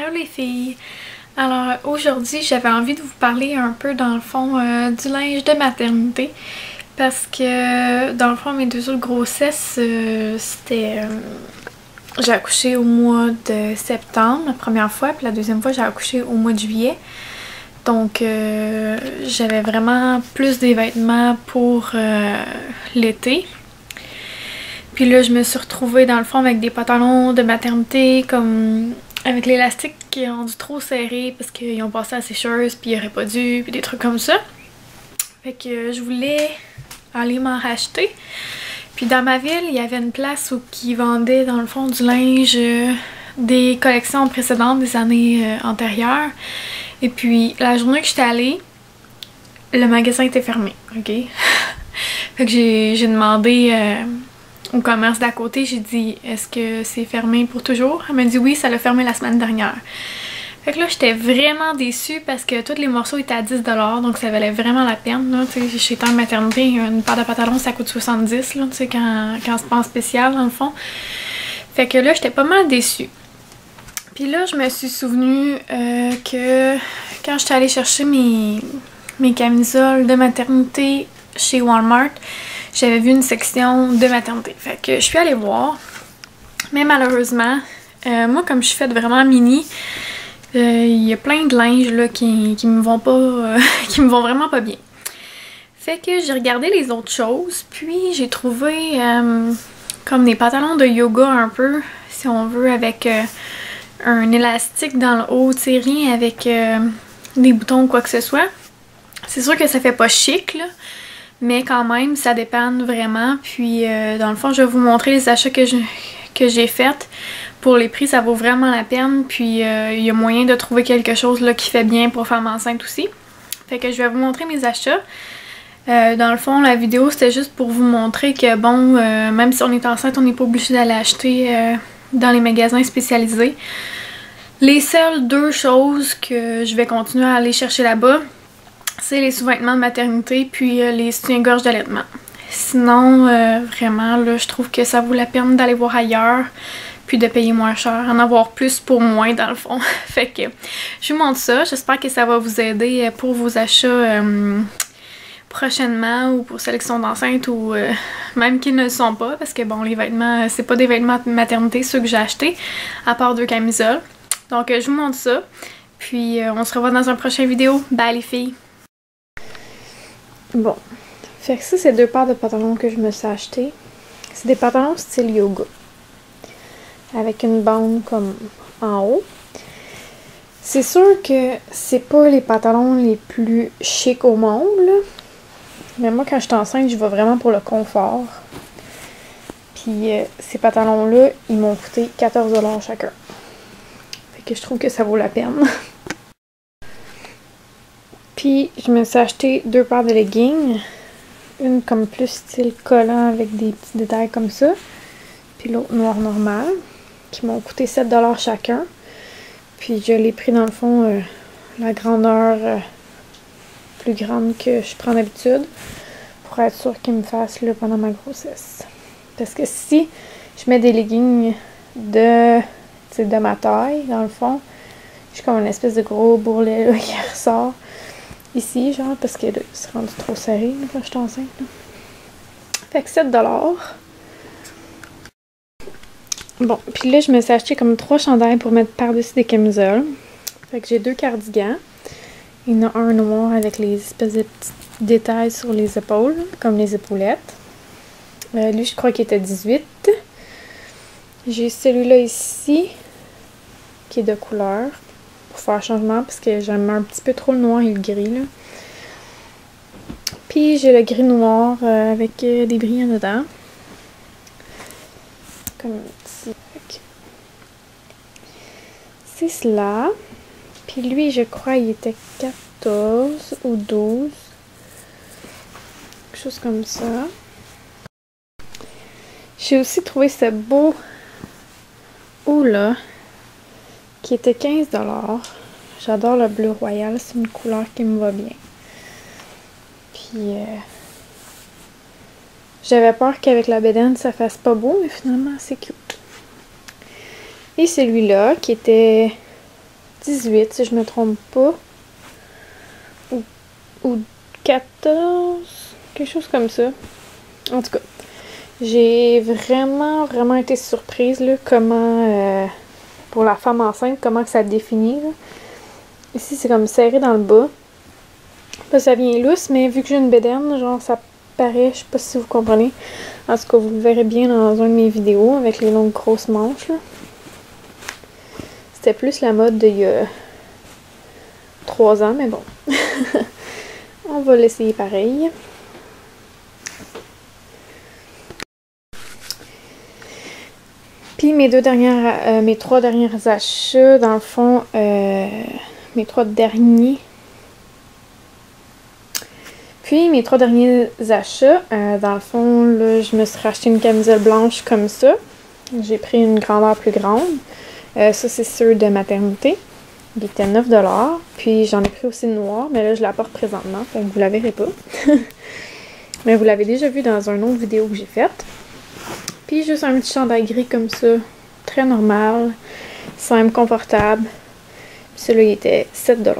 Allô les filles! Alors aujourd'hui j'avais envie de vous parler un peu dans le fond du linge de maternité parce que dans le fond mes 2 autres grossesses c'était... j'ai accouché au mois de septembre la première fois, puis la deuxième fois j'ai accouché au mois de juillet. Donc j'avais vraiment plus des vêtements pour l'été. Puis là je me suis retrouvée dans le fond avec des pantalons de maternité comme avec l'élastique qui est rendu trop serré parce qu'ils ont passé à la sécheuse puis ils auraient pas dû, puis des trucs comme ça. Fait que je voulais aller m'en racheter. Puis dans ma ville, il y avait une place où ils vendaient dans le fond du linge des collections précédentes des années antérieures. Et puis la journée que j'étais allée, le magasin était fermé, ok? Fait que j'ai demandé au commerce d'à côté, j'ai dit est-ce que c'est fermé pour toujours? Elle m'a dit oui, ça l'a fermé la semaine dernière. Fait que là j'étais vraiment déçue parce que tous les morceaux étaient à 10$, donc ça valait vraiment la peine. Là, chez Temps Maternité, une paire de pantalons ça coûte 70$ là, quand c'est pas en spécial dans le fond. Fait que là j'étais pas mal déçue. Puis là je me suis souvenue que quand j'étais allée chercher mes camisoles de maternité chez Walmart, j'avais vu une section de maternité. Fait que je suis allée voir. Mais malheureusement, moi comme je suis faite vraiment mini, il y a plein de linge là, qui me vont pas qui me vont vraiment pas bien. Fait que j'ai regardé les autres choses, puis j'ai trouvé comme des pantalons de yoga un peu, si on veut, avec un élastique dans le haut, tu sais, rien avec des boutons ou quoi que ce soit. C'est sûr que ça fait pas chic là, mais quand même ça dépanne vraiment. Puis dans le fond je vais vous montrer les achats que j'ai faits. Pour les prix ça vaut vraiment la peine, puis il y a moyen de trouver quelque chose là qui fait bien pour femme enceinte aussi. Fait que je vais vous montrer mes achats. Dans le fond la vidéo c'était juste pour vous montrer que bon, même si on est enceinte on n'est pas obligé d'aller acheter dans les magasins spécialisés. Les seules 2 choses que je vais continuer à aller chercher là-bas, c'est les sous-vêtements de maternité puis les soutiens-gorge d'allaitement. Sinon, vraiment, là, je trouve que ça vaut la peine d'aller voir ailleurs puis de payer moins cher, en avoir plus pour moins dans le fond. Fait que je vous montre ça, j'espère que ça va vous aider pour vos achats prochainement ou pour sélection d'enceinte ou même qu'ils ne le sont pas parce que bon, les vêtements, c'est pas des vêtements de maternité ceux que j'ai achetés, à part 2 camisoles. Donc je vous montre ça, puis on se revoit dans un prochain vidéo. Bye les filles! Bon, fait que ça c'est 2 paires de pantalons que je me suis acheté. C'est des pantalons style yoga, avec une bande comme en haut. C'est sûr que c'est pas les pantalons les plus chics au monde, là. Mais moi quand je suis enceinte, je vais vraiment pour le confort. Puis ces pantalons-là, ils m'ont coûté 14$ chacun. Fait que je trouve que ça vaut la peine. Puis je me suis acheté 2 paires de leggings. Une comme plus style collant avec des petits détails comme ça. Puis l'autre noir normal. Qui m'ont coûté 7$ chacun. Puis je l'ai pris dans le fond la grandeur plus grande que je prends d'habitude. Pour être sûre qu'il me fasse là, pendant ma grossesse. Parce que si je mets des leggings de ma taille, dans le fond, j'ai comme une espèce de gros bourrelet là, qui ressort. Ici, genre, parce que là, c'est rendu trop serré là, quand je suis enceinte. Là. Fait que 7$. Bon, puis là, je me suis acheté comme 3 chandails pour mettre par-dessus des camisoles. Fait que j'ai 2 cardigans. Il y en a un noir avec les espèces de petits détails sur les épaules, comme les épaulettes. Lui, je crois qu'il était 18. J'ai celui-là ici, qui est de couleur. Pour faire changement parce que j'aime un petit peu trop le noir et le gris là. Puis j'ai le gris noir avec des brillants dedans. Comme ici. C'est cela. Puis lui je crois il était 14 ou 12. Quelque chose comme ça. J'ai aussi trouvé ce beau haut là. Qui était 15$. J'adore le bleu royal, c'est une couleur qui me va bien. Puis j'avais peur qu'avec la bedaine ça fasse pas beau, mais finalement c'est cute. Et celui-là qui était 18 si je me trompe pas. Ou 14, quelque chose comme ça. En tout cas, j'ai vraiment été surprise là, comment, pour la femme enceinte, comment que ça définit. Là. Ici, c'est comme serré dans le bas. Là, ça vient lousse, mais vu que j'ai une bédaine, genre ça paraît, je sais pas si vous comprenez. En tout cas, vous le verrez bien dans une de mes vidéos avec les longues grosses manches. C'était plus la mode d'il y a 3 ans, mais bon. On va l'essayer pareil. Puis mes 3 derniers achats, dans le fond, mes 3 derniers. Puis mes 3 derniers achats, dans le fond, là, je me suis racheté une camisole blanche comme ça. J'ai pris une grandeur plus grande. Ça, c'est ceux de maternité. Il était 9$. Puis j'en ai pris aussi de noir, mais là, je la porte présentement, donc vous la verrez pas. Mais vous l'avez déjà vu dans une autre vidéo que j'ai faite. Puis juste un petit chandail gris comme ça, très normal, simple, confortable. Puis celui-là, il était 7$.